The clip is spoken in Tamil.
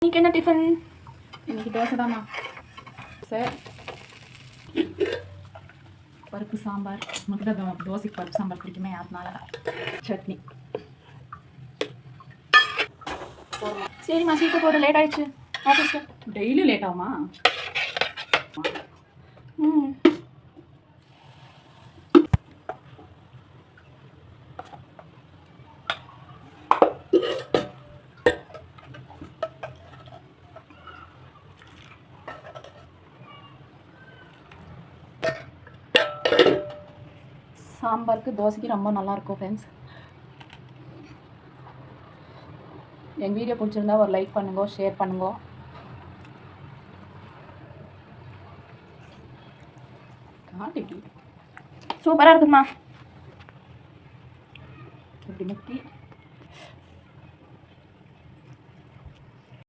இன்னைக்கு என்ன டிஃபன்? இன்னைக்கு தோசை தாம்மா. சார் பருப்பு சாம்பார். நமக்கு தான் தோசைக்கு பருப்பு சாம்பார் பிடிக்குமே, அதனால சட்னி. சரிம்மா சீக்கிரம் போடு, லேட் ஆயிடுச்சு ஆஃபீஸ்க்கு. டெய்லியும் லேட் ஆகுமா? ம் சாம்பாருக்கு தோசைக்கு ரொம்ப நல்லாயிருக்கும் ஃப்ரெண்ட்ஸ். எங்கள் வீடியோ பிடிச்சிருந்தா ஒரு லைக் பண்ணுங்க, ஷேர் பண்ணுங்க. சூப்பராக இருக்குமா? இப்படி முக்கி